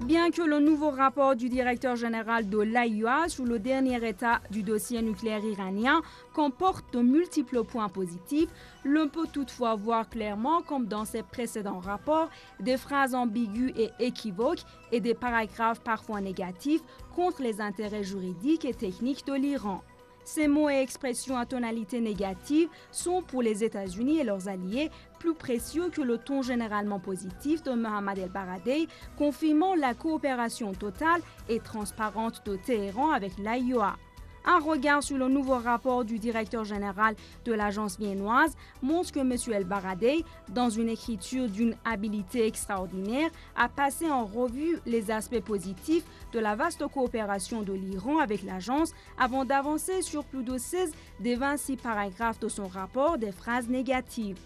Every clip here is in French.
Bien que le nouveau rapport du directeur général de l'AIEA sur le dernier état du dossier nucléaire iranien comporte de multiples points positifs, l'on peut toutefois voir clairement, comme dans ses précédents rapports, des phrases ambiguës et équivoques et des paragraphes parfois négatifs contre les intérêts juridiques et techniques de l'Iran. Ces mots et expressions à tonalité négative sont pour les États-Unis et leurs alliés plus précieux que le ton généralement positif de Mohammad El-Baradei, confirmant la coopération totale et transparente de Téhéran avec l'AIEA. Un regard sur le nouveau rapport du directeur général de l'agence viennoise montre que M. El-Baradei, dans une écriture d'une habileté extraordinaire, a passé en revue les aspects positifs de la vaste coopération de l'Iran avec l'agence avant d'avancer sur plus de 16 des 26 paragraphes de son rapport des phrases négatives.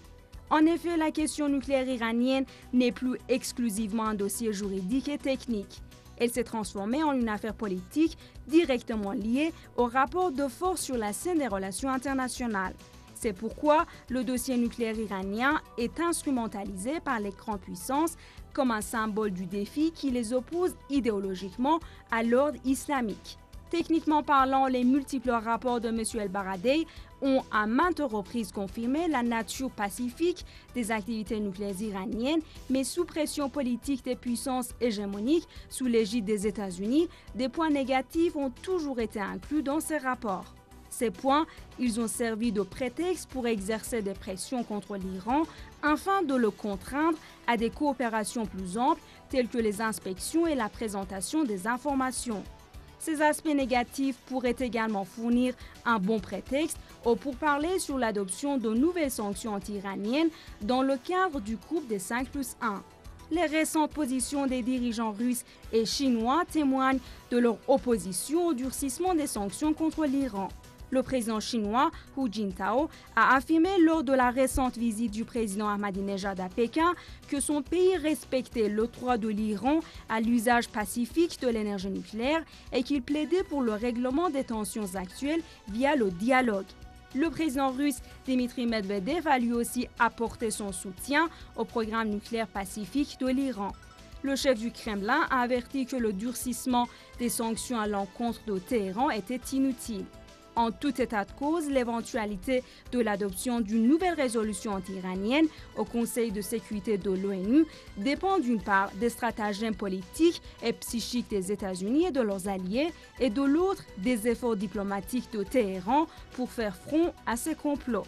En effet, la question nucléaire iranienne n'est plus exclusivement un dossier juridique et technique. Elle s'est transformée en une affaire politique directement liée au rapport de force sur la scène des relations internationales. C'est pourquoi le dossier nucléaire iranien est instrumentalisé par les grandes puissances comme un symbole du défi qui les oppose idéologiquement à l'ordre islamique. Techniquement parlant, les multiples rapports de M. El-Baradei ont à maintes reprises confirmé la nature pacifique des activités nucléaires iraniennes, mais sous pression politique des puissances hégémoniques sous l'égide des États-Unis, des points négatifs ont toujours été inclus dans ces rapports. Ces points, ils ont servi de prétexte pour exercer des pressions contre l'Iran afin de le contraindre à des coopérations plus amples telles que les inspections et la présentation des informations. Ces aspects négatifs pourraient également fournir un bon prétexte aux pourparlers sur l'adoption de nouvelles sanctions anti-iraniennes dans le cadre du groupe des 5+1. Les récentes positions des dirigeants russes et chinois témoignent de leur opposition au durcissement des sanctions contre l'Iran. Le président chinois Hu Jintao a affirmé lors de la récente visite du président Ahmadinejad à Pékin que son pays respectait le droit de l'Iran à l'usage pacifique de l'énergie nucléaire et qu'il plaidait pour le règlement des tensions actuelles via le dialogue. Le président russe Dmitry Medvedev a lui aussi apporté son soutien au programme nucléaire pacifique de l'Iran. Le chef du Kremlin a averti que le durcissement des sanctions à l'encontre de Téhéran était inutile. En tout état de cause, l'éventualité de l'adoption d'une nouvelle résolution anti-iranienne au Conseil de sécurité de l'ONU dépend d'une part des stratagèmes politiques et psychiques des États-Unis et de leurs alliés et de l'autre des efforts diplomatiques de Téhéran pour faire front à ces complots.